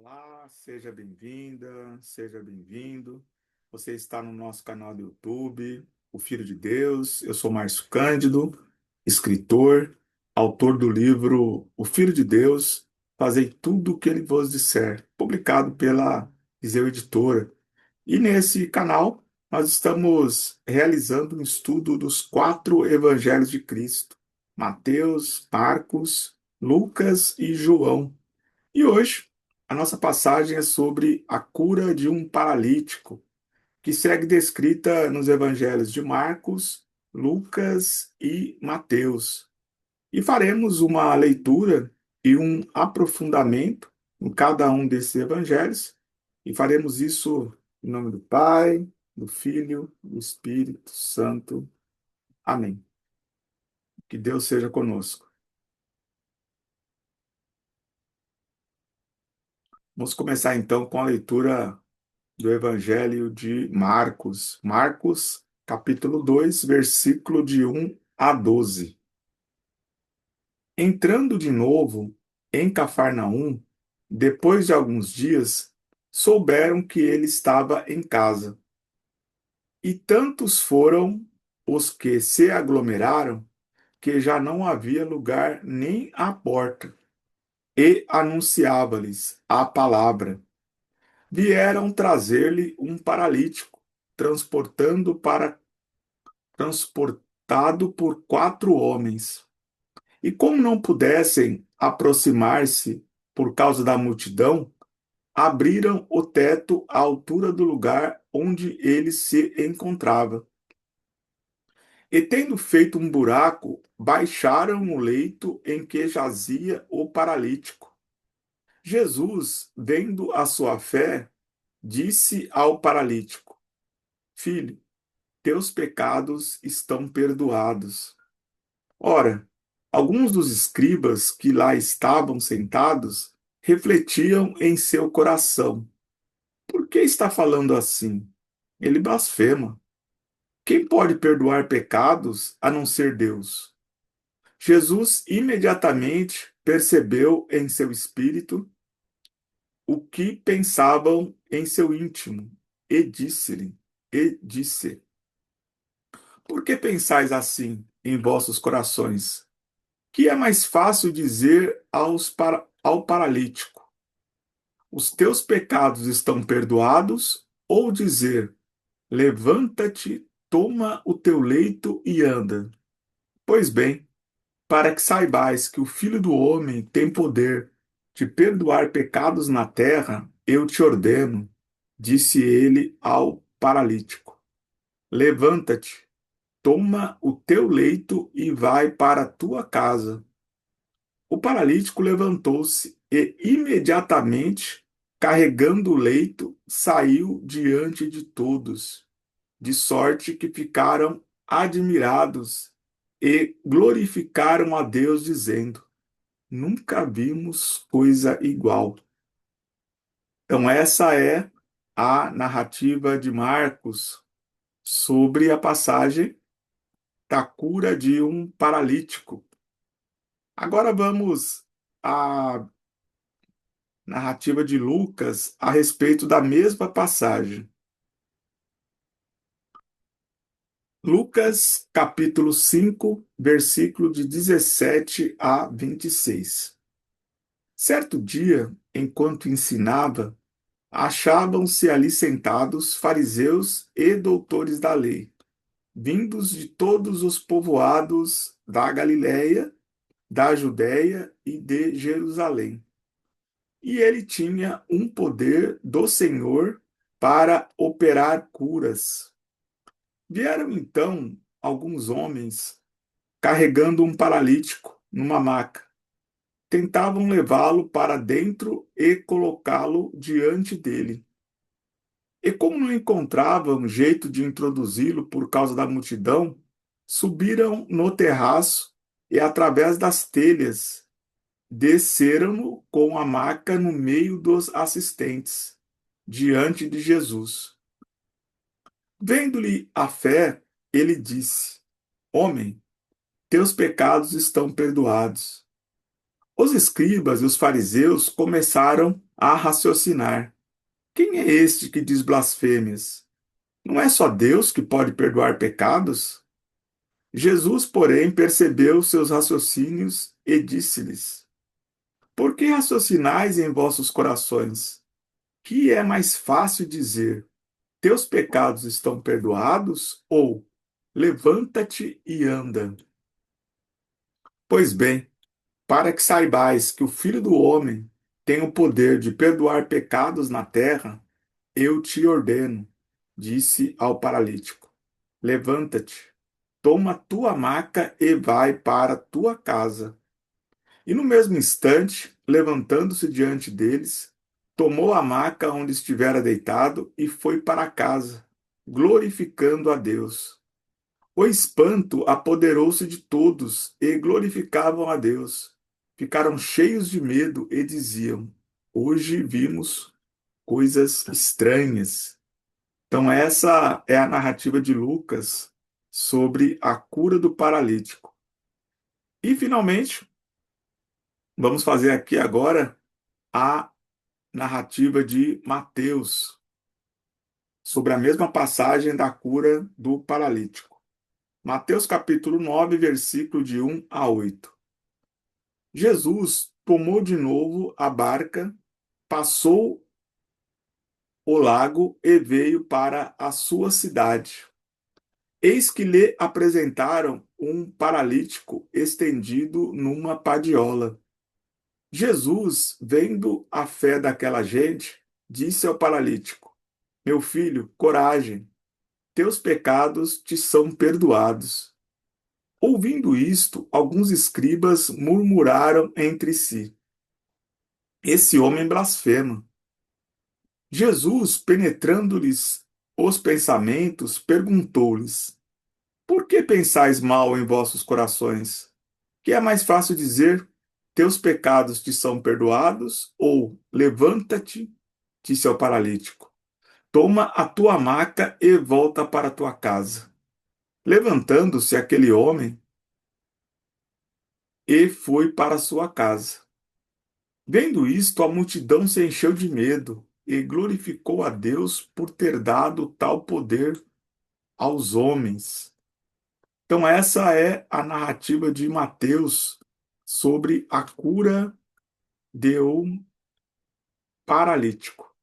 Olá, seja bem-vinda, seja bem-vindo. Você está no nosso canal do YouTube, O Filho de Deus. Eu sou Márcio Cândido, escritor, autor do livro O Filho de Deus, Fazei tudo o que ele vos disser, publicado pela Viseu Editora. E nesse canal nós estamos realizando um estudo dos 4 evangelhos de Cristo: Mateus, Marcos, Lucas e João. E hoje, a nossa passagem é sobre a cura de um paralítico, que segue descrita nos evangelhos de Marcos, Lucas e Mateus. E faremos uma leitura e um aprofundamento em cada um desses evangelhos, e faremos isso em nome do Pai, do Filho, do Espírito Santo. Amém. Que Deus seja conosco. Vamos começar então com a leitura do Evangelho de Marcos. Marcos, capítulo 2, versículo de 1 a 12. Entrando de novo em Cafarnaum, depois de alguns dias, souberam que ele estava em casa. E tantos foram os que se aglomeraram que já não havia lugar nem à porta, e anunciava-lhes a palavra. Vieram trazer-lhe um paralítico, transportando para transportado por 4 homens. E como não pudessem aproximar-se por causa da multidão, abriram o teto à altura do lugar onde ele se encontrava. E tendo feito um buraco, baixaram o leito em que jazia o paralítico. Jesus, vendo a sua fé, disse ao paralítico: Filho, teus pecados estão perdoados. Ora, alguns dos escribas que lá estavam sentados refletiam em seu coração: por que está falando assim? Ele blasfema. Quem pode perdoar pecados a não ser Deus? Jesus imediatamente percebeu em seu espírito o que pensavam em seu íntimo e disse: por que pensais assim em vossos corações? Que é mais fácil dizer ao paralítico: os teus pecados estão perdoados, ou dizer: levanta-te, toma o teu leito e anda? Pois bem, para que saibais que o Filho do Homem tem poder de perdoar pecados na terra, eu te ordeno, disse ele ao paralítico: levanta-te, toma o teu leito e vai para a tua casa. O paralítico levantou-se e, imediatamente, carregando o leito, saiu diante de todos, de sorte que ficaram admirados e glorificaram a Deus, dizendo: nunca vimos coisa igual. Então, essa é a narrativa de Marcos sobre a passagem da cura de um paralítico. Agora vamos à narrativa de Lucas a respeito da mesma passagem. Lucas, capítulo 5, versículo de 17 a 26. Certo dia, enquanto ensinava, achavam-se ali sentados fariseus e doutores da lei, vindos de todos os povoados da Galiléia, da Judéia e de Jerusalém. E ele tinha um poder do Senhor para operar curas. Vieram então alguns homens carregando um paralítico numa maca. Tentavam levá-lo para dentro e colocá-lo diante dele. E como não encontravam jeito de introduzi-lo por causa da multidão, subiram no terraço e, através das telhas, desceram-no com a maca no meio dos assistentes, diante de Jesus. Vendo-lhe a fé, ele disse: Homem, teus pecados estão perdoados. Os escribas e os fariseus começaram a raciocinar: quem é este que diz blasfêmias? Não é só Deus que pode perdoar pecados? Jesus, porém, percebeu seus raciocínios e disse-lhes: por que raciocinais em vossos corações? Que é mais fácil dizer: teus pecados estão perdoados? Ou levanta-te e anda? Pois bem, para que saibais que o Filho do Homem tem o poder de perdoar pecados na terra, eu te ordeno, disse ao paralítico: levanta-te, toma tua maca e vai para tua casa. E no mesmo instante, levantando-se diante deles, tomou a maca onde estivera deitado e foi para casa, glorificando a Deus. O espanto apoderou-se de todos e glorificavam a Deus. Ficaram cheios de medo e diziam: hoje vimos coisas estranhas. Então, essa é a narrativa de Lucas sobre a cura do paralítico. E, finalmente, vamos fazer aqui agora a narrativa de Mateus sobre a mesma passagem da cura do paralítico. Mateus capítulo 9, versículo de 1 a 8. Jesus tomou de novo a barca, passou o lago e veio para a sua cidade. Eis que lhe apresentaram um paralítico estendido numa padiola. Jesus, vendo a fé daquela gente, disse ao paralítico: meu filho, coragem, teus pecados te são perdoados. Ouvindo isto, alguns escribas murmuraram entre si: esse homem blasfema. Jesus, penetrando-lhes os pensamentos, perguntou-lhes: por que pensais mal em vossos corações? Que é mais fácil dizer: teus pecados te são perdoados, ou levanta-te, disse ao paralítico, toma a tua maca e volta para a tua casa. Levantando-se aquele homem e foi para a sua casa. Vendo isto, a multidão se encheu de medo e glorificou a Deus por ter dado tal poder aos homens. Então, essa é a narrativa de Mateus sobre a cura de um paralítico.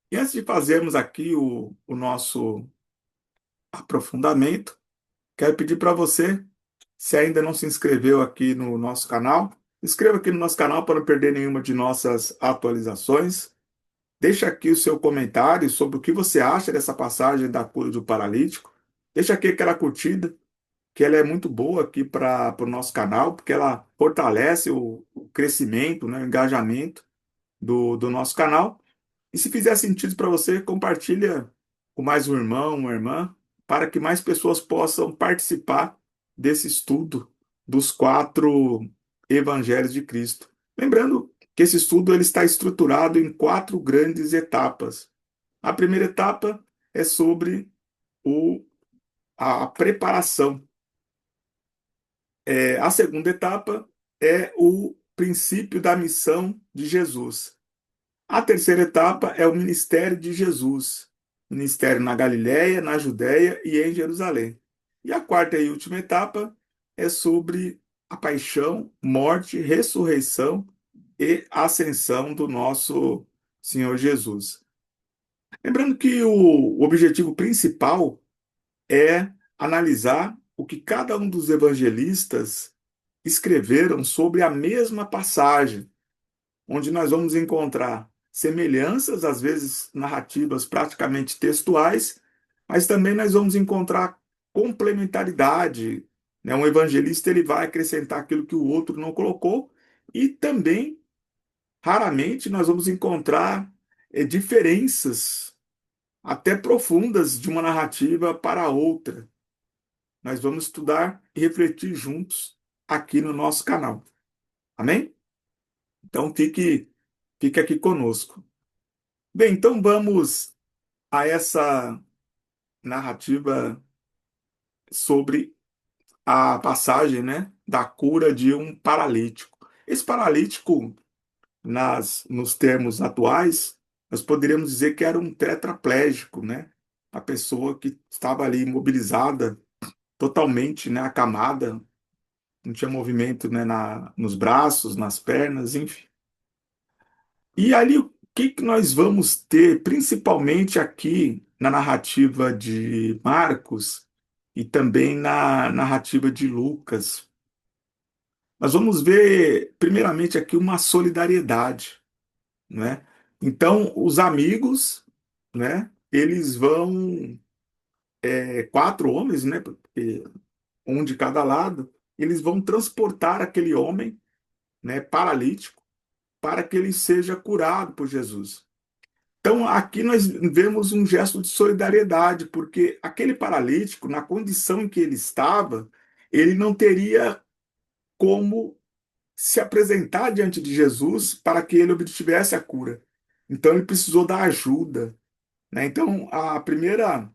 E antes de fazermos aqui o nosso aprofundamento, quero pedir para você, se ainda não se inscreveu aqui no nosso canal, inscreva aqui no nosso canal para não perder nenhuma de nossas atualizações. Deixa aqui o seu comentário sobre o que você acha dessa passagem da cura do paralítico. Deixa aqui aquela curtida, que ela é muito boa aqui para o nosso canal, porque ela fortalece o crescimento, né, o engajamento do nosso canal. E se fizer sentido para você, compartilha com mais um irmão, uma irmã, para que mais pessoas possam participar desse estudo dos quatro evangelhos de Cristo. Lembrando que esse estudo ele está estruturado em quatro grandes etapas. A primeira etapa é sobre a preparação. A segunda etapa é o princípio da missão de Jesus. A terceira etapa é o ministério de Jesus, ministério na Galiléia, na Judéia e em Jerusalém. E a quarta e última etapa é sobre a paixão, morte, ressurreição e ascensão do nosso Senhor Jesus. Lembrando que o objetivo principal é analisar o que cada um dos evangelistas escreveram sobre a mesma passagem, onde nós vamos encontrar semelhanças, às vezes narrativas praticamente textuais, mas também nós vamos encontrar complementaridade, né? Um evangelista ele vai acrescentar aquilo que o outro não colocou e também, raramente, nós vamos encontrar diferenças até profundas de uma narrativa para outra. Nós vamos estudar e refletir juntos aqui no nosso canal. Amém? Então fique aqui conosco. Bem, então vamos a essa narrativa sobre a passagem, né, da cura de um paralítico. Esse paralítico, nos termos atuais, nós poderíamos dizer que era um tetraplégico, né? A pessoa que estava ali imobilizada, totalmente, né, acamada, não tinha movimento, né, nos braços, nas pernas, enfim. E ali, o que que nós vamos ter, principalmente aqui na narrativa de Marcos e também na narrativa de Lucas? Nós vamos ver, primeiramente, aqui uma solidariedade, né? Então, os amigos, né? Eles vão, quatro homens, né? Porque um de cada lado, eles vão transportar aquele homem, né? Paralítico, para que ele seja curado por Jesus. Então, aqui nós vemos um gesto de solidariedade, porque aquele paralítico, na condição em que ele estava, ele não teria como se apresentar diante de Jesus para que ele obtivesse a cura. Então, ele precisou da ajuda, né? Então, a primeira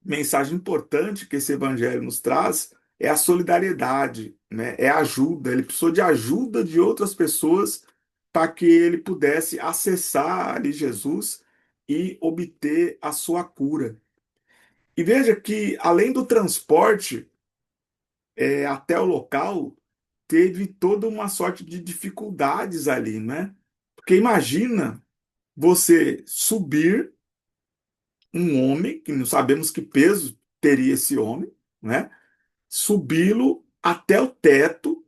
mensagem importante que esse evangelho nos traz é a solidariedade, né? É a ajuda. Ele precisou de ajuda de outras pessoas para que ele pudesse acessar ali Jesus e obter a sua cura. E veja que, além do transporte até o local, teve toda uma sorte de dificuldades ali, né? Porque imagina você subir um homem, que não sabemos que peso teria esse homem, né? Subi-lo até o teto,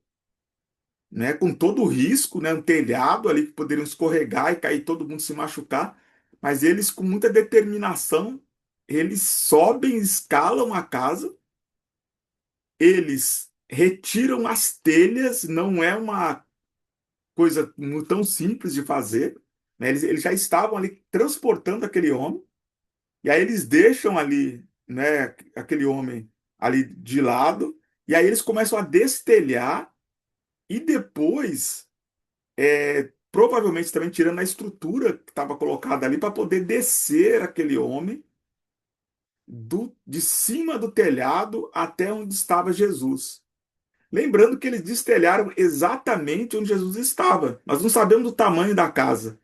né? Com todo o risco, né? Um telhado ali que poderiam escorregar e cair, todo mundo se machucar. Mas eles, com muita determinação, eles sobem, escalam a casa, eles retiram as telhas, não é uma coisa tão simples de fazer, né? Eles já estavam ali transportando aquele homem. E aí eles deixam ali, né, aquele homem ali de lado, e aí eles começam a destelhar e depois, provavelmente também tirando a estrutura que estava colocada ali para poder descer aquele homem de cima do telhado até onde estava Jesus. Lembrando que eles destelharam exatamente onde Jesus estava. Nós não sabemos do tamanho da casa.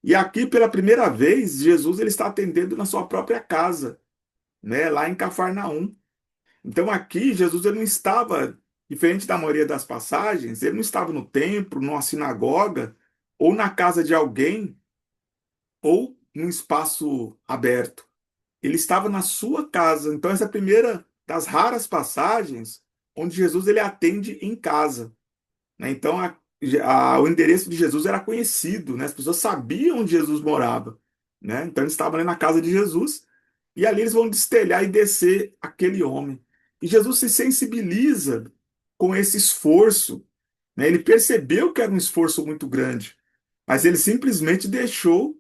E aqui, pela primeira vez, Jesus ele está atendendo na sua própria casa, né, lá em Cafarnaum. Então aqui Jesus ele não estava, diferente da maioria das passagens, ele não estava no templo, numa sinagoga, ou na casa de alguém, ou num espaço aberto. Ele estava na sua casa. Então essa é a primeira das raras passagens onde Jesus ele atende em casa, né? Então o endereço de Jesus era conhecido, né? As pessoas sabiam onde Jesus morava, né? Então eles estavam ali na casa de Jesus e ali eles vão destelhar e descer aquele homem. E Jesus se sensibiliza com esse esforço, né? Ele percebeu que era um esforço muito grande, mas ele simplesmente deixou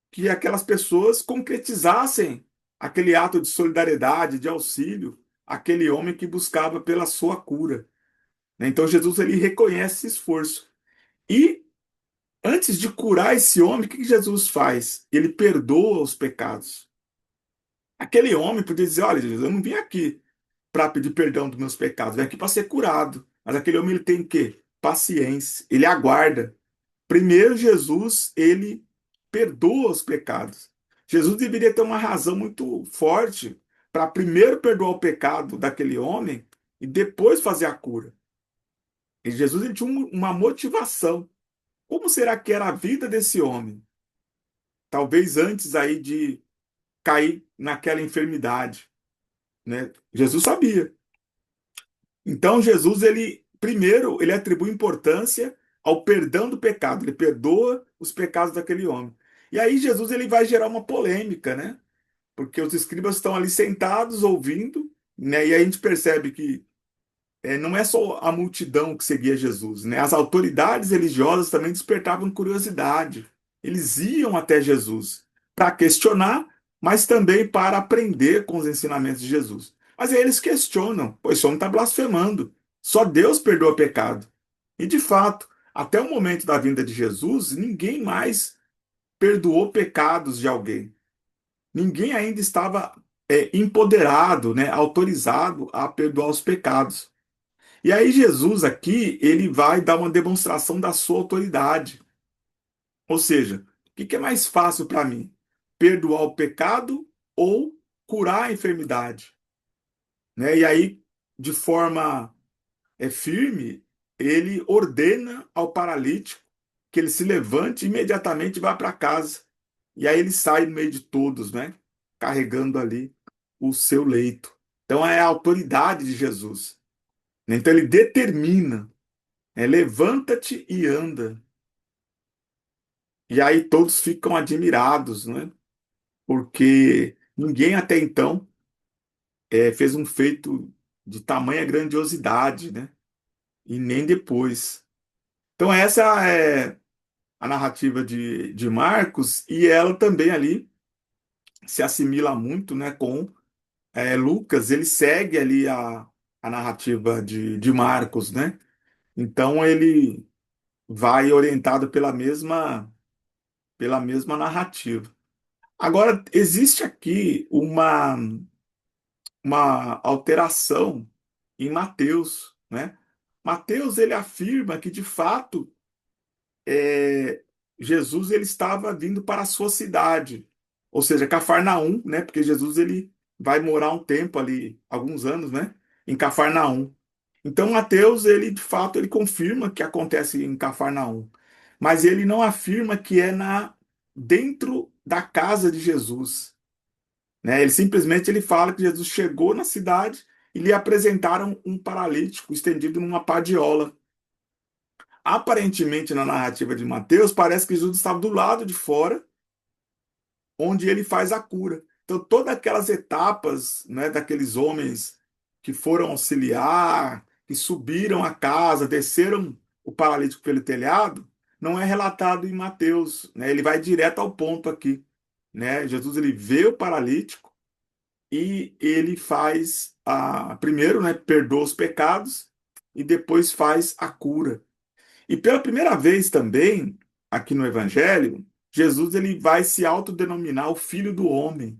que aquelas pessoas concretizassem aquele ato de solidariedade, de auxílio, aquele homem que buscava pela sua cura, né? Então Jesus ele reconhece esse esforço. E antes de curar esse homem, o que Jesus faz? Ele perdoa os pecados. Aquele homem podia dizer: olha, Jesus, eu não vim aqui para pedir perdão dos meus pecados, vim aqui para ser curado. Mas aquele homem ele tem o quê? Paciência. Ele aguarda. Primeiro, Jesus, ele perdoa os pecados. Jesus deveria ter uma razão muito forte para primeiro perdoar o pecado daquele homem e depois fazer a cura. E Jesus ele tinha uma motivação. Como será que era a vida desse homem? Talvez antes aí de cair naquela enfermidade, né? Jesus sabia. Então Jesus ele primeiro ele atribui importância ao perdão do pecado, ele perdoa os pecados daquele homem. E aí Jesus ele vai gerar uma polêmica, né? Porque os escribas estão ali sentados ouvindo, né? E aí a gente percebe que não é só a multidão que seguia Jesus, né? As autoridades religiosas também despertavam curiosidade. Eles iam até Jesus para questionar, mas também para aprender com os ensinamentos de Jesus. Mas aí eles questionam, pois esse homem está blasfemando. Só Deus perdoa pecado. E de fato, até o momento da vinda de Jesus, ninguém mais perdoou pecados de alguém. Ninguém ainda estava empoderado, né, autorizado a perdoar os pecados. E aí Jesus aqui, ele vai dar uma demonstração da sua autoridade. Ou seja, o que que é mais fácil para mim? Perdoar o pecado ou curar a enfermidade? Né? E aí, de forma firme, ele ordena ao paralítico que ele se levante e imediatamente vá para casa. E aí ele sai no meio de todos, né? Carregando ali o seu leito. Então é a autoridade de Jesus. Então ele determina, levanta-te e anda. E aí todos ficam admirados, né? Porque ninguém até então fez um feito de tamanha grandiosidade, né? E nem depois. Então essa é a narrativa de Marcos, e ela também ali se assimila muito, né, com Lucas. Ele segue ali a narrativa de Marcos, né? Então ele vai orientado pela mesma narrativa. Agora, existe aqui uma alteração em Mateus, né? Mateus, ele afirma que, de fato, é, Jesus ele estava vindo para a sua cidade, ou seja, Cafarnaum, né? Porque Jesus ele vai morar um tempo ali, alguns anos, né? Em Cafarnaum. Então Mateus ele de fato ele confirma que acontece em Cafarnaum, mas ele não afirma que é na dentro da casa de Jesus, né? Ele simplesmente ele fala que Jesus chegou na cidade e lhe apresentaram um paralítico estendido numa padiola. Aparentemente, na narrativa de Mateus, parece que Jesus estava do lado de fora, onde ele faz a cura. Então, todas aquelas etapas, né, daqueles homens que foram auxiliar, que subiram a casa, desceram o paralítico pelo telhado, não é relatado em Mateus, né? Ele vai direto ao ponto aqui, né? Jesus ele vê o paralítico e ele faz primeiro, né, perdoa os pecados e depois faz a cura. E pela primeira vez também, aqui no Evangelho, Jesus ele vai se autodenominar o Filho do Homem,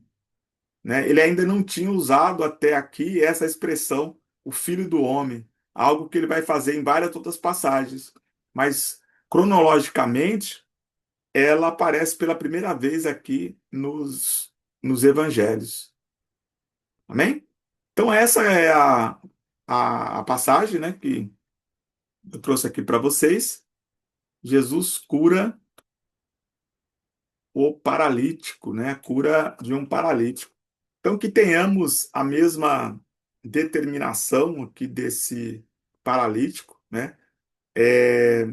né? Ele ainda não tinha usado até aqui essa expressão, o Filho do Homem, algo que ele vai fazer em várias outras passagens. Mas, cronologicamente, ela aparece pela primeira vez aqui nos Evangelhos. Amém? Então, essa é a passagem, né, que eu trouxe aqui para vocês. Jesus cura o paralítico, né? A cura de um paralítico. Então, que tenhamos a mesma determinação aqui desse paralítico, né? É,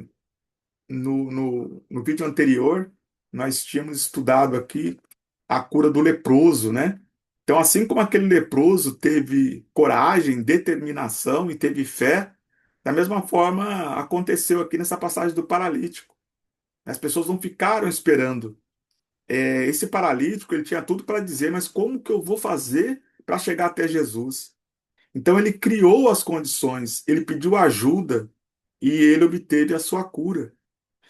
no vídeo anterior, nós tínhamos estudado aqui a cura do leproso, né? Então, assim como aquele leproso teve coragem, determinação e teve fé, da mesma forma aconteceu aqui nessa passagem do paralítico. As pessoas não ficaram esperando. Esse paralítico ele tinha tudo para dizer, mas como que eu vou fazer para chegar até Jesus? Então ele criou as condições, ele pediu ajuda e ele obteve a sua cura.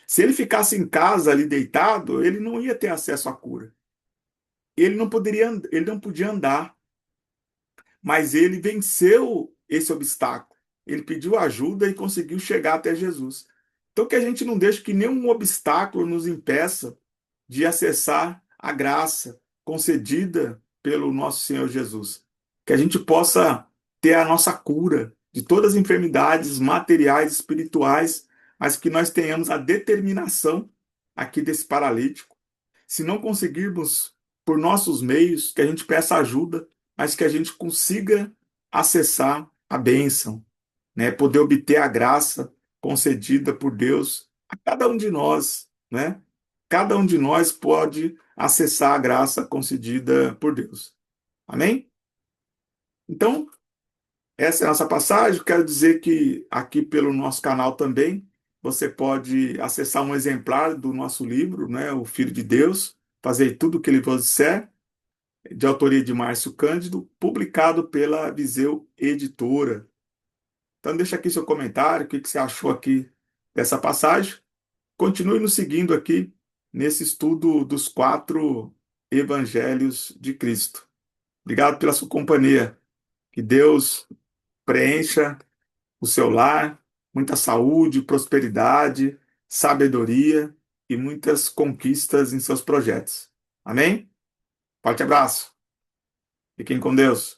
Se ele ficasse em casa ali deitado, ele não ia ter acesso à cura. Ele não podia andar, mas ele venceu esse obstáculo. Ele pediu ajuda e conseguiu chegar até Jesus. Então que a gente não deixe que nenhum obstáculo nos impeça de acessar a graça concedida pelo nosso Senhor Jesus. Que a gente possa ter a nossa cura de todas as enfermidades materiais, espirituais, mas que nós tenhamos a determinação aqui desse paralítico. Se não conseguirmos por nossos meios, que a gente peça ajuda, mas que a gente consiga acessar a bênção, né? Poder obter a graça concedida por Deus a cada um de nós, né? Cada um de nós pode acessar a graça concedida por Deus. Amém? Então, essa é a nossa passagem. Quero dizer que aqui pelo nosso canal também você pode acessar um exemplar do nosso livro, né, O Filho de Deus, fazer tudo o que ele vos disser, de autoria de Márcio Cândido, publicado pela Viseu Editora. Então deixa aqui seu comentário, o que você achou aqui dessa passagem. Continue nos seguindo aqui nesse estudo dos 4 evangelhos de Cristo. Obrigado pela sua companhia. Que Deus preencha o seu lar, muita saúde, prosperidade, sabedoria e muitas conquistas em seus projetos. Amém? Forte abraço. Fiquem com Deus.